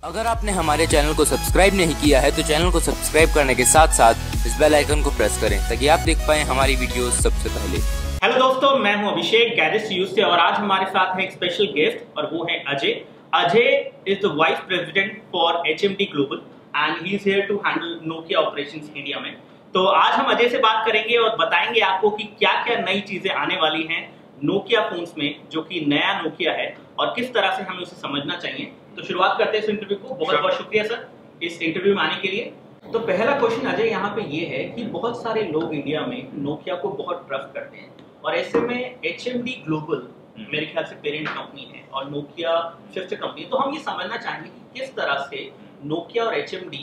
अगर आपने हमारे चैनल को सब्सक्राइब नहीं किया है तो चैनल को सब्सक्राइब करने के साथ साथ इस बेल आइकन को प्रेस करें ताकि आप देख पाएं हमारी वीडियोस सबसे पहले। हेलो दोस्तों, मैं हूं अभिषेक गैजेट्स यूज से और आज हमारे साथ है एक स्पेशल गेस्ट और वो है Ajay. Ajay is the vice president for HMD global and he is here to handle Nokia operations India में। तो आज हम अजय से बात करेंगे और बताएंगे आपको कि क्या क्या नई चीजें आने वाली हैं नोकिया फोन्स में, जो कि नया नोकिया है और किस तरह से हमें उसे समझना चाहिए। तो शुरुआत करते हैं इस इंटरव्यू को। बहुत बहुत शुक्रिया सर इस इंटरव्यू में आने के लिए। तो पहला क्वेश्चन अजय यहाँ पे ये है कि बहुत सारे लोग इंडिया में नोकिया को बहुत ट्रस्ट करते हैं और ऐसे में HMD ग्लोबल मेरे ख्याल से पेरेंट कंपनी है और नोकिया सिस्टर कंपनी। तो हम ये समझना चाहेंगे कि किस तरह से नोकिया और HMD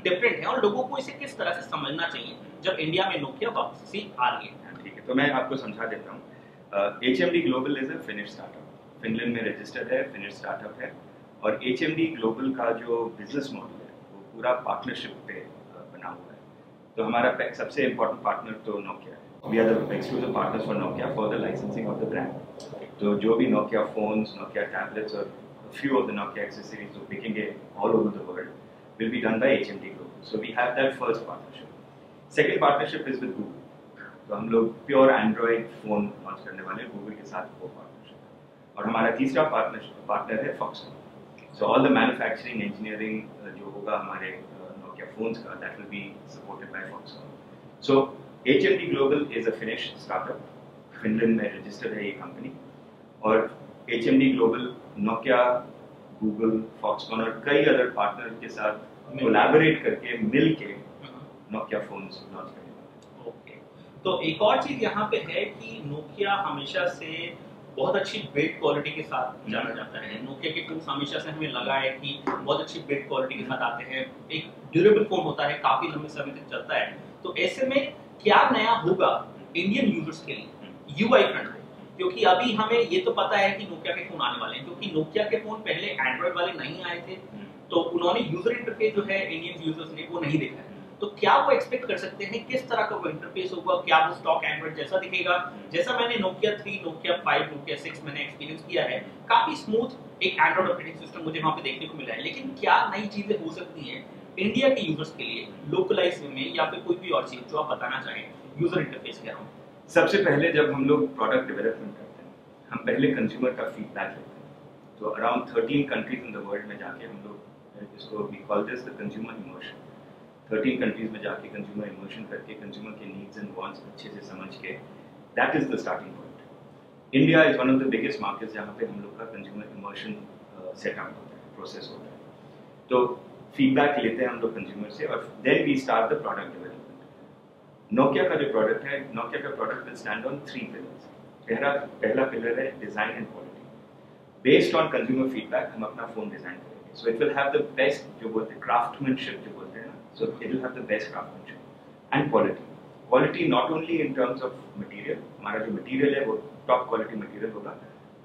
डिफरेंट है और लोगों को इसे किस तरह से समझना चाहिए जब इंडिया में नोकिया वापसी आ रही है। ठीक है, तो मैं आपको समझा देता हूँ। HMD global is a finish startup, Finland में रजिस्टर्ड है, फिनिश स्टार्टअप है और HMD ग्लोबल का जो बिजनेस मॉडल है वो पूरा पार्टनरशिप पे बना हुआ है। तो हमारा सबसे इम्पोर्टेंट पार्टनर तो नोकिया है। We are the exclusive partners for Nokia for the licensing of the brand. तो जो भी नोकिया फोन्स, नोकिया टैबलेट्स और few of the Nokia accessories जो बिकेंगे all over the world will be done by HMD global. So we have that first partnership. Second partnership is with Google. तो हम लोग pure Android phone launch करने वाले Google के साथ वो पार्टनरशिप। और हमारा तीसरा पार्टनर है Foxconn. So all the manufacturing, engineering जो होगा हमारे Nokia phones का, that will be supported by Foxconn. So HMD Global is a Finnish startup, Finland में registered है ये company और HMD Global Nokia, Google, Foxconn और कई other partner के साथ collaborate करके मिल के Nokia phones launch करने वाले हैं। ओके, तो एक और चीज यहाँ पे है कि नोकिया हमेशा से बहुत अच्छी बिल्ड क्वालिटी के साथ जाना जाता है। नोकिया के फोन हमेशा से हमें लगा है कि बहुत अच्छी बिल्ड क्वालिटी के साथ आते हैं, एक ड्यूरेबल फोन होता है, काफी लंबे समय तक चलता है। तो ऐसे में क्या नया होगा इंडियन यूजर्स के लिए यूआई फ्रंट पे? क्योंकि अभी हमें ये तो पता है कि नोकिया के फोन आने वाले हैं, क्योंकि नोकिया के फोन पहले एंड्रॉइड वाले नहीं आए थे तो उन्होंने यूजर इंटरफेस जो है इंडियन यूजर्स ने वो नहीं देखा है। तो क्या वो एक्सपेक्ट कर सकते हैं, किस तरह का वो इंटरफेस होगा? क्या वो स्टॉक एंड्रॉइड जैसा दिखेगा? जैसा मैंने नोकिया 3, नोकिया 5, नोकिया 6 मैंने एक्सपीरियंस किया है, काफी स्मूथ एक एंड्रॉइड ऑपरेटिंग सिस्टम मुझे वहां पे देखने को मिला है। लेकिन क्या नई चीजें हो सकती हैं इंडिया के यूजर्स के लिए लोकलाइज में, या फिर कोई भी और चीज जो आप बताना चाहें यूजर इंटरफेस के अराउंड? सबसे पहले जब हम लोग प्रोडक्ट डेवलपमेंट करते हैं हम पहले कंज्यूमर का फीडबैक लेते हैं। तो around 13 countries in the world में जाके हम लोग इसको we call this the consumer emotion. 13 countries में जाके कंज्यूमर इमोशन करके कंज्यूमर के नीड्स एंड वांट्स अच्छे से समझ के that is the starting point. India is one of the biggest markets जहाँ पे हम लोग का कंज्यूमर इमोशन सेटअप होता है, प्रोसेस होता है। तो फीडबैक लेते हैं हम लोग कंज्यूमर से और then we start the product development. Nokia का जो प्रोडक्ट है, नोकिया का product will stand on 3 pillars. पहला पिलर है design and quality. Based on consumer feedback हम अपना फोन डिजाइन करेंगे। So it will have the best, जो बोलते हैं क्राफ्टमैनशिप जो बोलते हैं ना, so it will have the best craftsmanship and quality. Quality not only in terms of material, हमारा जो material है वो top quality material होगा,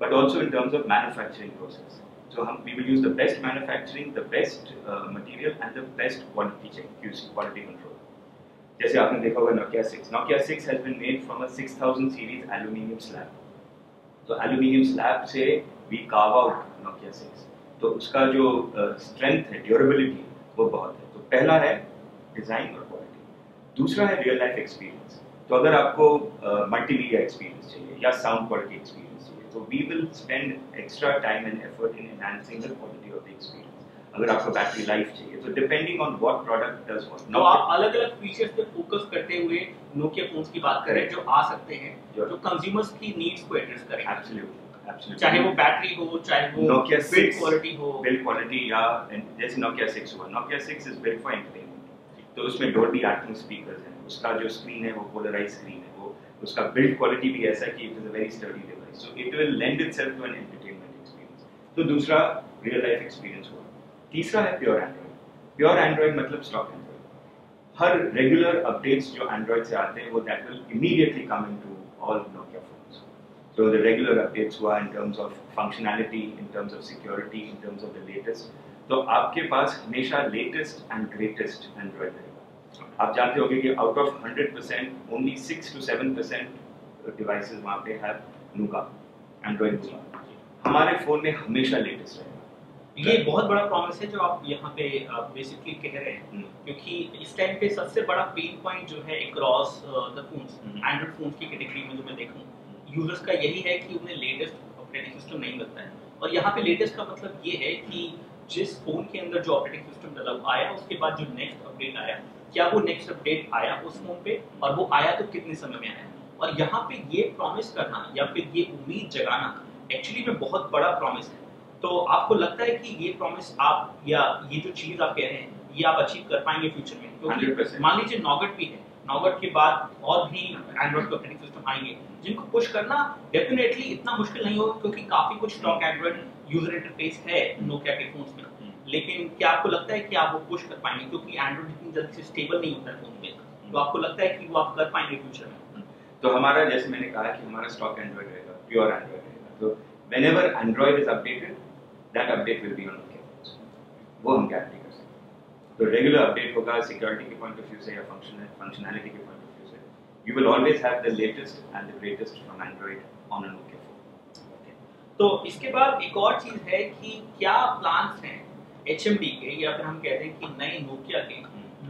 but also in terms of manufacturing process. So we will use the best manufacturing, the best material and the best quality check, QC, quality control. जैसे आपने देखा होगा Nokia 6. Nokia 6 has been made from a 6000 series aluminium slab. तो aluminium slab से we carve out Nokia 6. तो उसका जो strength है, durability वो बहुत है। तो पहला है डिजाइन और क्वालिटी। दूसरा है रियल लाइफ एक्सपीरियंस। तो अगर आपको मल्टीमीडिया एक्सपीरियंस चाहिए या साउंड क्वालिटी एक्सपीरियंस चाहिए तो we will spend extra time and effort in enhancing the quality of the experience. अगर आपको बैटरी लाइफ चाहिए तो depending on what product does what. तो आप अलग-अलग फीचर्स पे फोकस करते हुए नोकिया फोन्स की बात कर रहे हैं जो आ सकते हैं, जो कंज्यूमर्स की नीड्स को एड्रेस करें। एब्सोल्युटली, चाहे वो बैटरी हो, चाहे वो Nokia 6 बिल्ड क्वालिटी हो। बिल्ड क्वालिटी या जैसे Nokia 6 हुआ, Nokia 6 is build for entertainment. तो उसमें Dolby Atmos स्पीकर्स हैं, उसका जो स्क्रीन है वो पोलराइज स्क्रीन है, वो उसका बिल्ड क्वालिटी भी ऐसा कि it is a very study device, so it will lend itself to an entertainment experience. तो दूसरा रियल लाइफ एक्सपीरियंस हुआ। तीसरा है प्योर एंड्रॉइड। प्योर एंड्रॉइड मतलब स्टॉक एंड्रॉइड। हर रेगुलर अपडेट्स जो एंड्रॉइड से आते हैं वो that will immediately come into all Nokia phones. So the regular updates हुआ in terms of functionality, in terms of security, in terms of the latest. तो आपके पास हमेशा latest and greatest Android रहेगा। आप जानते होंगे कि out of 100% only 6 to 7% devices वहाँ पे have Nougat, Android Nougat। हमारे फोन में हमेशा latest रहेगा। ये बहुत बड़ा प्रॉमिस है जो आप यहाँ पे बेसिकली कह रहे हैं, क्योंकि इस टाइम पे सबसे बड़ा पेन पॉइंट जो है across the phones, Android phones की कैटेगरी में जो मैं देखूं, यूजर्स का यही है कि उन्हें लेटेस्ट ऑपरेटिंग सिस्टम नहीं मिलता है। और यहाँ पे लेटेस्ट का मतलब ये है कि जिस फोन के अंदर जो ऑपरेटिंग सिस्टम डला आया उसके बाद जो नेक्स्ट अपडेट आया, क्या वो नेक्स्ट अपडेट आया उस फोन पे, और वो आया तो कितने समय में आया। और यहाँ पे ये प्रॉमिस करना या फिर ये उम्मीद जगाना एक्चुअली में बहुत बड़ा प्रॉमिस है। तो आपको लगता है कि ये प्रॉमिस आप, या ये जो चीज आप कह रहे हैं, ये आप अचीव कर पाएंगे फ्यूचर में? क्योंकि मान लीजिए नॉगट भी है, नॉगट के बाद और भी एंड्रॉइड ऑपरेटिंग सिस्टम आएंगे जिनको पुश करना डेफिनेटली इतना मुश्किल नहीं होगा, क्योंकि काफी कुछ स्टॉक एंड्रॉइड यूजर इंटरफेस है नोकिया के फोन्स में। लेकिन क्या आपको लगता है कि आप वो पुश कर पाएंगे, क्योंकि एंड्रॉइड इतनी जल्दी से स्टेबल नहीं होता है फोन पे, तो आपको लगता है कि वो आप कर पाएंगे फ्यूचर में? तो हमारा, जैसे मैंने कहा कि हमारा स्टॉक एंड्रॉइड रहेगा, प्योर एंड्रॉइड रहेगा, तो whenever Android is updated, that update will be on Nokia, वो हम गारंटी कर सकते हैं। तो रेगुलर अपडेट होगा सिक्योरिटी के पॉइंट ऑफ व्यू से या फंक्शनैलिटी के पॉइंट ऑफ व्यू से, you will always have the latest and the greatest from Android on a Nokia phone. तो इसके बाद एक और चीज है कि क्या प्लान्स हैं HMD के, या फिर हम कहते हैं कि नए नोकिया के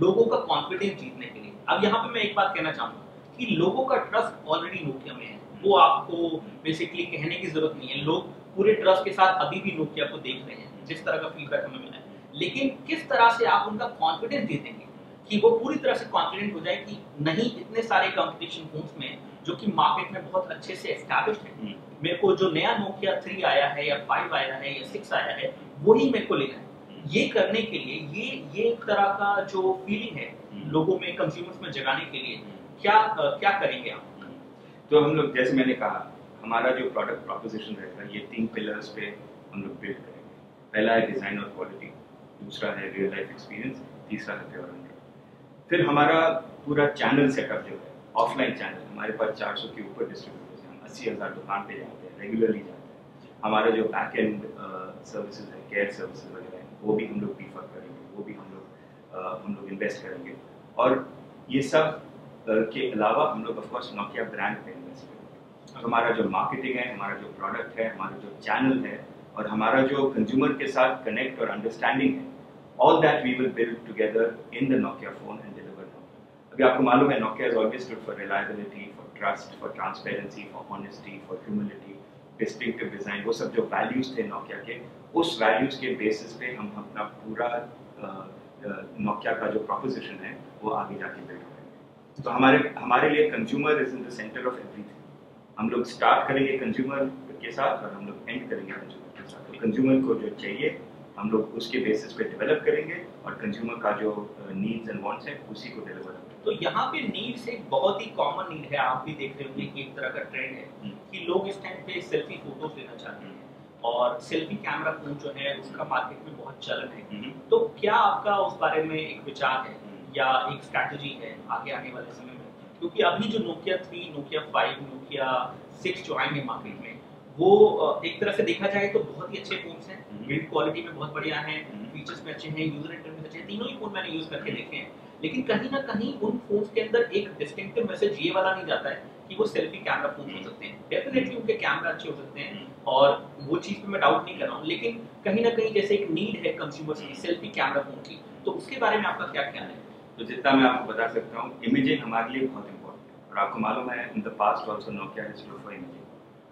लोगों का कॉन्फिडेंस जीतने के लिए? अब यहाँ पे मैं एक बात कहना चाहूंगा कि लोगों का ट्रस्ट ऑलरेडी नोकिया में है, वो आपको बेसिकली कहने की जरूरत नहीं है। लोग पूरे ट्रस्ट के साथ अभी भी नोकिया को देख रहे हैं, जिस तरह का फीडबैक हमें मिला है। लेकिन किस तरह से आप उनका कॉन्फिडेंस जीतेंगे कि वो पूरी तरह से कॉन्फिडेंट हो जाए कि नहीं, इतने सारे कंपटीशन फोन्स में जो कि मार्केट में बहुत अच्छे से एस्टैब्लिश्ड है, मेरे को जो नया नोकिया 3 आया है या 5 आया है या 6 आया है वही मेरे को लेना है। ये करने के लिए ये एक तरह का जो फीलिंग है लोगों में, कंज्यूमर्स में जगाने के लिए क्या करेंगे आप? तो हम लोग, जैसे मैंने कहा, हमारा जो प्रोडक्ट प्रोपोजिशन रहेगा ये 3 पिलर्स पे हम लोग बिल्ड करेंगे। पहला है डिजाइन और क्वालिटी, दूसरा है रियल लाइफ एक्सपीरियंस, तीसरा है प्योर एंड्रॉइड। फिर हमारा पूरा चैनल सेटअप जो है, ऑफलाइन चैनल, हमारे पास 400 के ऊपर डिस्ट्रीब्यूटर्स हैं, हम 80,000 दुकान पे जाते हैं, रेगुलरली जाते हैं। हमारा जो बैक एंड सर्विसेज है, केयर सर्विसेज वगैरह है, वो भी हम लोग बीफ अप करेंगे, वो भी हम लोग इन्वेस्ट करेंगे। और ये सब के अलावा हम लोग ऑफ कोर्स नोकिया ब्रांड पे इन्वेस्ट करेंगे। तो हमारा जो मार्केटिंग है, हमारा जो प्रोडक्ट है, हमारा जो चैनल है, और हमारा जो कंज्यूमर के साथ कनेक्ट और अंडरस्टैंडिंग है, all that we will build together in the Nokia phone and deliver Nokia. अभी आपको मालूम है Nokia has always stood for reliability, for trust, for transparency, for honesty, for humility, distinctive design, वो सब जो values थे Nokia के, उस वैल्यूज के बेसिस पे हम अपना पूरा नोकिया का जो प्रोपोजिशन है वो आगे जाके बिल्ड करेंगे। तो हमारे लिए consumer is in the centre of everything. हम लोग स्टार्ट करेंगे कंज्यूमर के साथ और हम लोग एंड करेंगे कंज्यूमर के साथ। तो कंज्यूमर को जो चाहिए हम लोग उसके बेसिस पे डेवलप करेंगे, और कंज्यूमर का जो नीड्स एंड वांट्स है उसी को डिलीवर करेंगे। तो यहाँ पे नीड्स एक बहुत ही कॉमन नीड है, आप भी देख रहे होंगे कि एक तरह का ट्रेंड है कि लोग इस टाइम पे सेल्फी फोटोज लेना चाहते हैं, और सेल्फी कैमरा फोन जो है उसका मार्केट में बहुत चलन है। तो क्या आपका उस बारे में एक विचार है या एक स्ट्रैटेजी है आगे आने वाले समय में? क्योंकि अभी जो नोकिया 3, नोकिया 5, नोकिया 6 जो आएंगे मार्केट में, वो एक तरह से देखा जाए तो बहुत ही अच्छे फोन्स हैं, बिल्ड क्वालिटी में बहुत बढ़िया हैं, फीचर्स में अच्छे हैं, यूजर इंटरफेस अच्छे हैं, तीनों ही फोन मैंने यूज करके देखे हैं। लेकिन कहीं ना कहीं उन फोन्स के अंदर एक डिस्टिंक्टिव मैसेज ये वाला नहीं जाता है कि वो सेल्फी कैमरा फोन हो सकते हैं। डेफिनेटली उनके कैमरा अच्छे हो सकते हैं, और वो चीज पे मैं डाउट नहीं कर रहा हूँ, लेकिन कहीं ना कहीं जैसे एक नीड है कंज्यूमर्स की सेल्फी कैमरा फोन की, तो उसके बारे में आपका क्या ख्याल है? तो जितना मैं आपको बता सकता हूँ, इमेजिंग हमारे लिए बहुत इंपॉर्टेंट है। और आपको मालूम है in the past also Nokia has stood for imaging.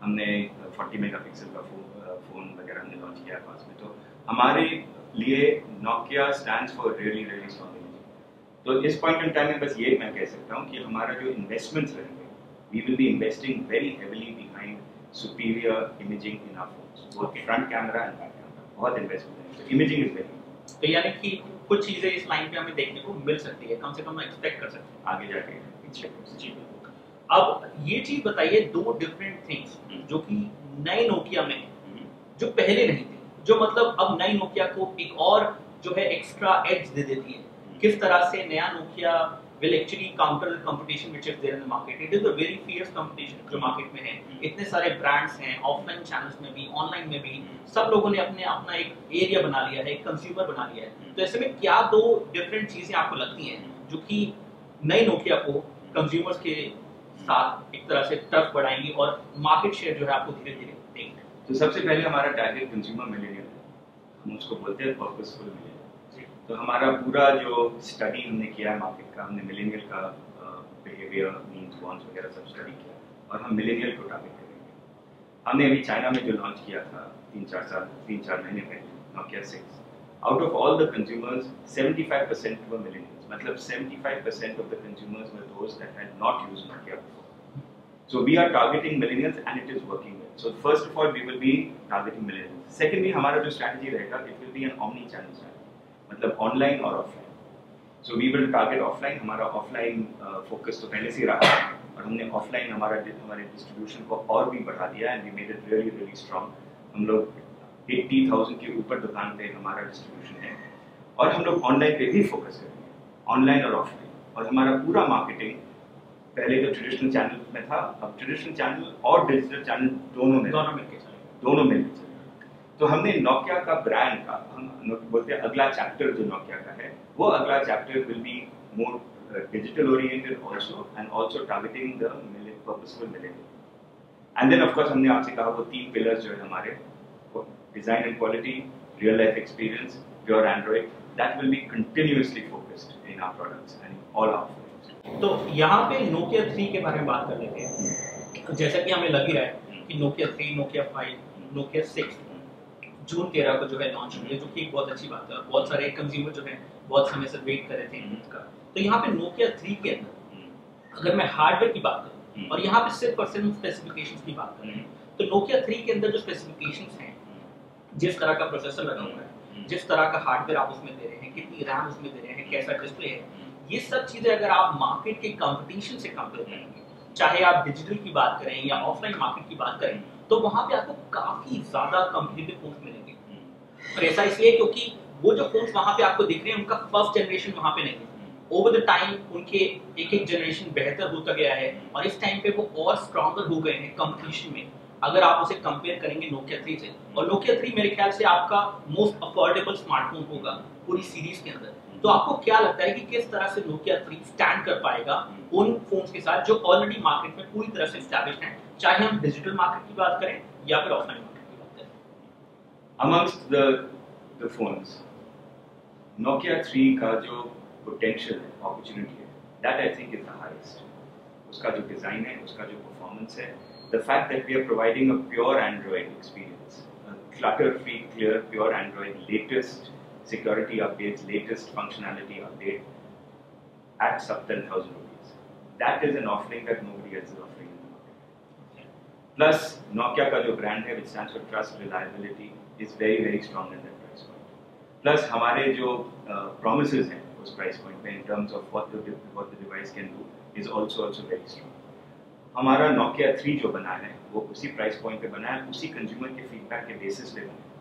हमने 40 मेगापिक्सल का फोन वगैरह हमने लॉन्च किया पास में। तो हमारे लिए Nokia stands for really really strong imaging. तो इस पॉइंट इन टाइम में बस ये मैं कह सकता हूँ कि हमारा जो इन्वेस्टमेंट्स रहेंगे, we will be investing very heavily behind superior imaging in our phones, both front camera and back camera, बहुत इन्वेस्टमेंट है। तो इमेजिंग इज वेरी, तो यानी कि कुछ चीजें इस लाइन पे हमें देखने को मिल सकती है, कम से कम एक्सपेक्ट कर सकते हैं आगे जाके। जी बिल्कुल। अब ये चीज बताइए, 2 डिफरेंट थिंग्स जो कि नए नोकिया में जो पहले नहीं थे, जो मतलब अब नई नोकिया को एक और जो है एक्स्ट्रा एज दे देती है। किस तरह से नया Nokia will actually counter the competition which is there in the market. It is a very fierce competition जो मार्केट में है। इतने सारे ब्रांड्स हैं, ऑफलाइन चैनल्स में भी, ऑनलाइन में भी, सब लोगों ने अपना एक एरिया बना लिया है, एक कंज्यूमर बना लिया है। तो ऐसे में क्या 2 डिफरेंट चीजें आपको लगती हैं जो कि नए नोकिया को कंज्यूमर्स के साथ एक तरह से टफ बढ़ाएंगी और मार्केट शेयर जो है आपको धीरे धीरे देंगे? तो सबसे पहले हमारा टारगेट कंज्यूमर मिलेनियल है। हम उसको बोलते हैं पर्पसफुल मिलेनियल। तो हमारा पूरा जो स्टडी हमने किया है मार्केट का, हमने मिलेनियल का बिहेवियर, नीड्स, वांट्स वगैरह सब स्टडी किया और हम मिलेनियल को टारगेट करेंगे। हमने अभी चाइना में जो लॉन्च किया था 3-4 महीने पहले, Nokia 6, out of all the consumers 75% were millennials, मतलब 75% of the consumers were those that had not used Nokia before. So we are targeting millennials and it is working well. So first of all we will be targeting millennials. Secondly हमारा जो strategy रहेगा, it will be an omni channel strategy, मतलब online और offline. So we will target offline, हमारा offline focus तो पहले से ही रहा है और हमने offline हमारे distribution को और भी बढ़ा दिया and we made it really really strong. हम लोग 80,000 के ऊपर दुकान पे हमारा डिस्ट्रीब्यूशन है और हम लोग ऑनलाइन पे भी फोकस करेंगे, ऑनलाइन और ऑफलाइन। और हमारा पूरा मार्केटिंग पहले तो ट्रेडिशनल चैनल में था, अब ट्रेडिशनल चैनल और डिजिटल चैनल दोनों मिलके चलेगा। तो हमने नोकिया का ब्रांड का, हम बोलते हैं अगला चैप्टर जो नोकिया का है, वो अगला chapter will be more digital oriented also and also targeting the purposeful millennial. And then of course हमने आपसे कहा वो 3 पिलर्स जो है हमारे, design and quality, real life experience, pure Android, that will be continuously focused in our products and all our products. तो यहाँ पे Nokia 3 के बारे में बात कर लेते हैं। जैसा कि हमें लग ही रहा है कि Nokia 3, Nokia 5, Nokia 6 जून 13 को जो है लॉन्च हुई है, जो कि एक बहुत अच्छी बात है और बहुत सारे कंज्यूमर जो है बहुत समय से वेट कर रहे थे इसका। तो यहाँ पे Nokia 3 के अंदर अगर मैं हार्डवेयर की बात करूँ और यहाँ पे सिर्फ स्पेसिफिकेशंस की बात करें, तो Nokia 3 के अंदर जो स्पेसिफिकेशंस हैं, जिस तरह का प्रोसेसर लगा हुआ है, जिस तरह का हार्डवेयर आप उसमें दे रहे हैं, कितनी रैम उसमें दे रहे हैं, कैसा डिस्प्ले है, ये सब चीजें अगर आप मार्केट के कंपटीशन से कंपेयर करेंगे, चाहे आप डिजिटल की बात करें या ऑफलाइन मार्केट की बात करें, तो वहां पे आपको काफी ज्यादा कॉम्पिटिटिव फोन्स मिलेंगे। और ऐसा इसलिए क्योंकि वो जो फोन्स वहां पे आपको दिख रहे हैं उनका फर्स्ट जनरेशन वहां पे नहीं है। ओवर द टाइम उनके एक जनरेशन बेहतर होता गया है और इस टाइम पे वो और स्ट्रॉन्गर हो गए हैं कंपटीशन में, अगर आप उसे कंपेयर करेंगे Nokia 3 से। और Nokia 3 मेरे ख्याल से आपका मोस्ट अफोर्डेबल स्मार्टफोन होगा पूरी सीरीज के अंदर। तो आपको क्या लगता है कि किस तरह से Nokia 3 स्टैंड कर पाएगा उन फोन्स के साथ जो ऑलरेडी मार्केट में पूरी तरह से एस्टैब्लिश्ड हैं, चाहे हम डिजिटल मार्केट की बात करें या फिर ऑफलाइन मार्केट की बात करें? Amongst the phones, Nokia 3 का जो पोटेंशियल है, अपॉर्चुनिटी है, that I think is the highest. उसका जो डिजाइन है, उसका जो परफॉर्मेंस है, the fact that we are providing a pure Android experience, a clutter-free, clear, pure Android, latest security updates, latest functionality update at sub 10,000 rupees. That is an offering that nobody else is offering in the market. Plus, Nokia का जो brand है, which stands for trust, reliability, is very, very strong in that price point. Plus, हमारे जो promises हैं उस price point में in terms of what the device can do is also very strong. हमारा Nokia 3 जो बना है वो उसी प्राइस पॉइंट पे बना है, उसी कंज्यूमर के फीडबैक के बेसिस पे बना है।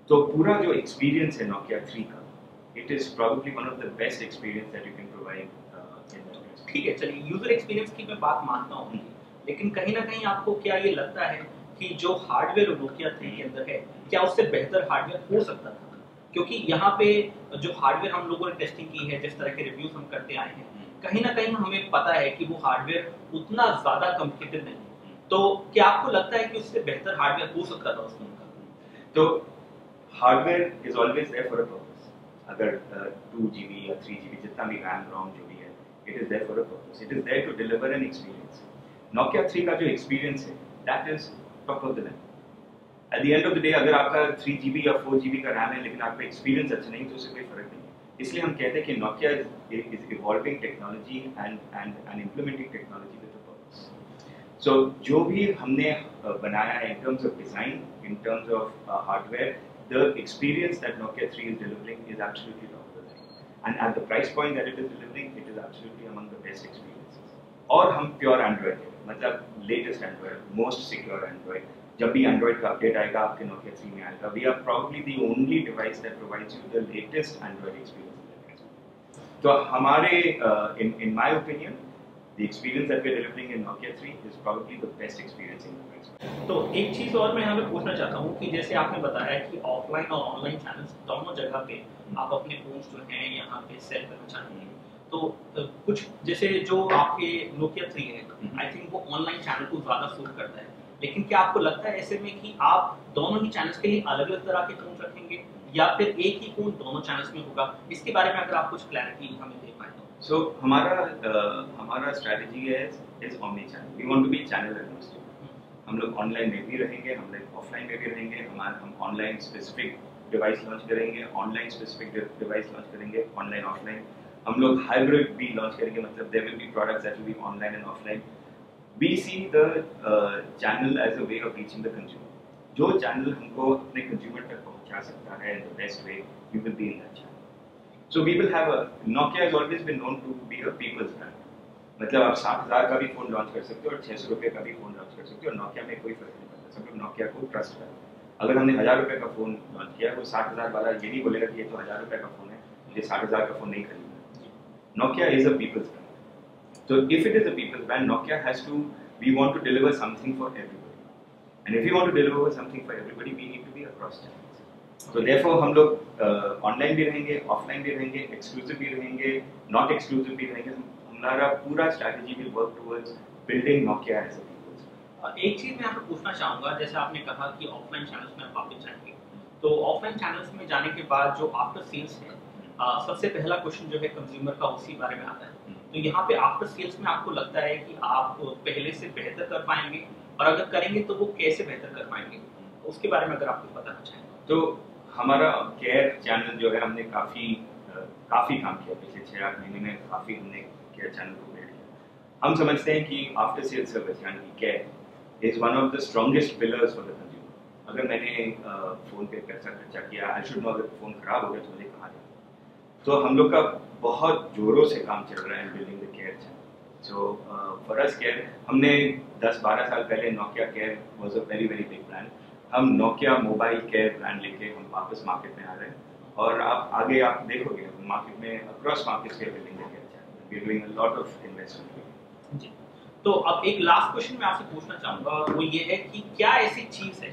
तो पूरा जो एक्सपीरियंस है Nokia 3 का, it is probably one of the best experience that you can provide. ठीक है, चलिए यूजर एक्सपीरियंस की मैं बात मानता हूँ, लेकिन कहीं ना कहीं आपको क्या ये लगता है कि जो हार्डवेयर Nokia 3 के अंदर है, क्या उससे बेहतर हार्डवेयर हो सकता था? क्योंकि यहाँ पे जो हार्डवेयर हम लोगों ने टेस्टिंग की है, जिस तरह के रिव्यूज हम करते आए हैं, कहीं ना कहीं हमें पता है कि वो हार्डवेयर उतना ज्यादा कॉम्पिटिटिव नहीं है। तो क्या आपको लगता है कि उससे बेहतर हार्डवेयर हो सकता था उस फोन का? तो hardware is always there for a purpose. अगर 2 GB या 3 GB जितना भी रैम रोम जो भी है, it is there for a purpose, it is there to deliver an experience. Nokia 3 का जो एक्सपीरियंस है, that is top of the line. At the end of the day अगर आपका 3 GB या 4 GB का रैम है लेकिन आपका एक्सपीरियंस अच्छा नहीं, तो उससे कोई फर्क नहीं। इसलिए हम कहते हैं कि Nokia is evolving technology and implementing technology with a purpose. So जो भी हमने बनाया है in terms of design, in terms of hardware, the experience that Nokia 3 is delivering is absolutely top of the line. And at the price point that it is delivering, it is absolutely among the best experiences. और हम pure Android है, मतलब latest Android, most secure Android. जब भी Android का update आएगा आपके Nokia 3 में आएगा, we are probably the only device that provides you the latest Android experience. तो हमारे in my opinion, the experience that we are delivering in Nokia 3 is probably the best experience in the price. तो एक चीज और मैं यहाँ पे पूछना चाहता हूँ कि जैसे आपने बताया कि ऑफलाइन और ऑनलाइन चैनल्स दोनों जगह पे आप अपने फोन्स जो हैं यहाँ पे सेल करना चाहते हैं, तो कुछ जैसे जो आपके Nokia 3 है, आई थिंक वो ऑनलाइन चैनल को ज्यादा सूट करता है, लेकिन क्या आपको लगता है ऐसे में कि आप दोनों ही चैनल्स के लिए अलग अलग तरह के फोन रखेंगे या फिर एक ही फोन दोनों चैनल्स में होगा? इसके बारे में अगर आप कुछ क्लैरिटी हमें दे पाए तो। सो हमारा स्ट्रैटेजी है is omni channel. We want to be channel agnostic. हम लोग ऑनलाइन में भी रहेंगे, हम लोग ऑफलाइन में भी रहेंगे। हम ऑनलाइन स्पेसिफिक डिवाइस लॉन्च करेंगे, ऑनलाइन स्पेसिफिक डिवाइस लॉन्च करेंगे, ऑनलाइन ऑफलाइन। हम लोग हाइब्रिड भी लॉन्च करेंगे, मतलब there will be products that will be online and offline. We see the channel as a way of reaching the consumer. जो channel हमको अपने कंज्यूमर तक पहुंचा सकता है in the best way, we will be in that channel. So we will have a Nokia has always been known to be a people's brand. मतलब आप 60,000 का भी फोन लॉन्च कर सकते हो और 600 रुपए का भी फोन लॉन्च कर सकते हो, और नोकिया में कोई फर्क नहीं पड़ता। सब लोग नोकिया को ट्रस्ट करते हैं। अगर हमने 1000 रुपए का फोन लॉन्च किया, वो 60,000 वाला ये नहीं बोलेगा कि ये तो 1000 रुपए का फोन है, मुझे 60,000 का फोन नहीं खरीदना। Nokia is a people's brand. So if it is a people's brand, Nokia has to, we want to deliver something for everybody. And if we want to deliver something for everybody, we need to be across channels. तो therefore हम लोग online भी रहेंगे, offline भी रहेंगे, exclusive भी रहेंगे, not exclusive भी रहेंगे। हमारा पूरा strategy will work towards building Nokia as a people's. एक चीज मैं आपको पूछना चाहूंगा, जैसे आपने कहा कि ऑफलाइन चैनल्स में आप वापस जाएंगे, तो ऑफलाइन चैनल्स में जाने के बाद जो आफ्टर सेल्स है, सबसे पहला क्वेश्चन जो है कंज्यूमर का उसी बारे में आता है। तो यहाँ पे आफ्टर सेल्स में आपको लगता है कि आप पहले से बेहतर कर पाएंगे, और अगर करेंगे तो वो कैसे बेहतर कर पाएंगे, उसके बारे में अगर आप कुछ बताना चाहें तो। हमारा केयर चैनल जो है, हमने काफ़ी काम किया पिछले 6-8 महीने में, काफ़ी हमने केयर चैनल को बिल्ड किया। हम समझते हैं कि आफ्टर सेल सर्विस यानी कि care is one of the strongest pillars for the consumer. अगर मैंने फ़ोन पे पैसा खर्चा किया, आई शुड नो अगर फ़ोन ख़राब हो गया तो मुझे कहाँ जाना। तो हम लोग का बहुत ज़ोरों से काम चल रहा है building the care channel. So for us care, हमने 10-12 साल पहले Nokia care was a very big brand. हम नोकिया मोबाइल केयर ब्रांड लेके हम वापस मार्केट में आ रहे हैं, और आप आगे आप देखोगे मार्केट में अक्रॉस मार्केट्स के बिल्डिंग लेके we are doing a lot of investment. जी, तो अब एक लास्ट क्वेश्चन मैं आपसे पूछना चाहूंगा, वो ये है कि क्या ऐसी चीज है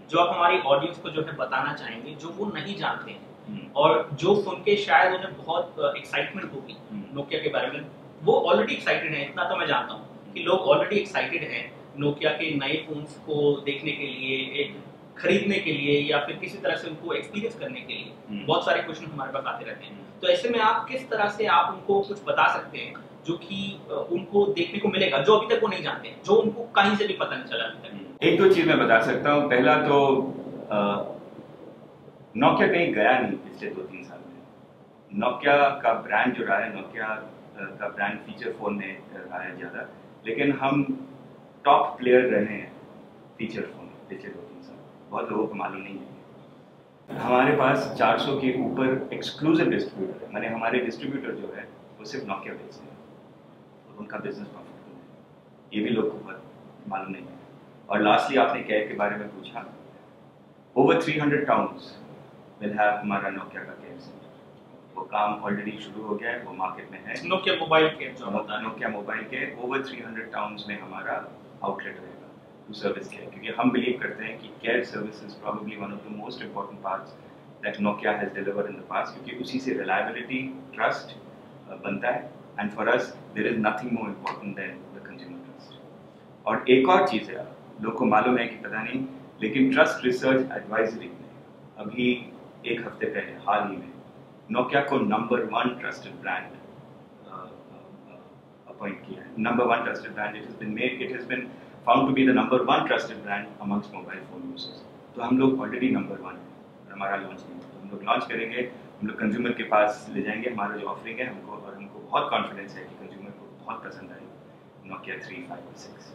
जो आप हमारी ऑडियंस को जो है बताना चाहेंगे, जो वो नहीं जानते हैं और जो सुन के शायद उन्हें बहुत एक्साइटमेंट होगी नोकिया के बारे में। वो ऑलरेडी एक्साइटेड हैं, इतना तो मैं जानता हूँ कि लोग ऑलरेडी एक्साइटेड हैं नोकिया के नए फोन्स को देखने के लिए, खरीदने के लिए, या फिर किसी तरह से उनको एक्सपीरियंस करने के लिए। बहुत सारे क्वेश्चन हमारे पास आते रहते हैं, तो ऐसे में आप किस तरह से आप उनको कुछ बता सकते हैं जो कि उनको देखने को मिलेगा, जो अभी तक वो नहीं जानते हैं, जो उनको कहीं से भी पता नहीं चला अभी तक? एक दो चीज मैं बता सकता हूँ। पहला तो नोकिया कहीं गया नहीं पिछले 2-3 साल में। नोकिया का ब्रांड जो रहा है, नोकिया का ब्रांड फीचर फोन में रहा है ज़्यादा, लेकिन हम टॉप प्लेयर रहे हैं फीचर फोन पिछले 2-3 साल। बहुत लोगों को मालूम नहीं है। हमारे पास 400 के ऊपर एक्सक्लूसिव डिस्ट्रीब्यूटर है, माने हमारे डिस्ट्रीब्यूटर जो है वो सिर्फ नोकिया बेचते हैं और उनका बिजनेस प्रॉफिटेबल है। ये भी लोग को बहुत मालूम नहीं है। और लास्टली आपने केयर के बारे में पूछा, ओवर 300 टाउन्स विल हैव हमारा नोकिया का केयर सेंटर। वो काम ऑलरेडी शुरू हो गया है, वो मार्केट में है। नोकिया मोबाइल केयर जो होता है, Nokia mobile care over 300 towns में हमारा आउटलेट रहेगा टू सर्विस केयर, क्योंकि हम बिलीव करते हैं कि care service is probably one of the most important parts that Nokia has delivered in the past, क्योंकि उसी से रिलायबिलिटी, ट्रस्ट बनता है। And for us there is nothing more important than the consumer trust. और एक और चीज़ है, लोग को मालूम है कि पता नहीं, लेकिन ट्रस्ट रिसर्च एडवाइजरी ने अभी 1 हफ्ते पहले हाल ही में नोकिया को नंबर 1 ट्रस्टेड ब्रांड अपॉइंट किया है। Number 1 trusted brand, it has been found to be the number 1 trusted brand amongst mobile phone users. तो हम लोग ऑलरेडी नंबर 1 है। हमारा लॉन्च नहीं है, हम लोग लॉन्च करेंगे, हम लोग कंज्यूमर के पास ले जाएंगे हमारा जो ऑफरिंग है हमको, और हमको बहुत कॉन्फिडेंस है कि कंज्यूमर को बहुत पसंद आएगी नोकिया 3, 5 और 6।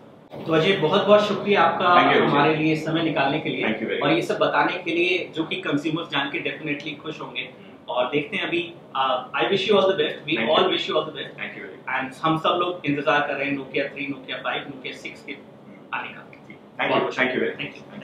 तो अजय, बहुत बहुत शुक्रिया आपका हमारे लिए समय निकालने के लिए और ये सब बताने के लिए, जो कि कंज्यूमर्स जान के डेफिनेटली खुश होंगे। और देखते हैं अभी, I wish you all the best, we all wish you all the best. Thank you. And हम सब लोग इंतजार कर रहे हैं नोकिया 3, नोकिया 5, नोकिया 6 के आने का। Thank you. Thank you.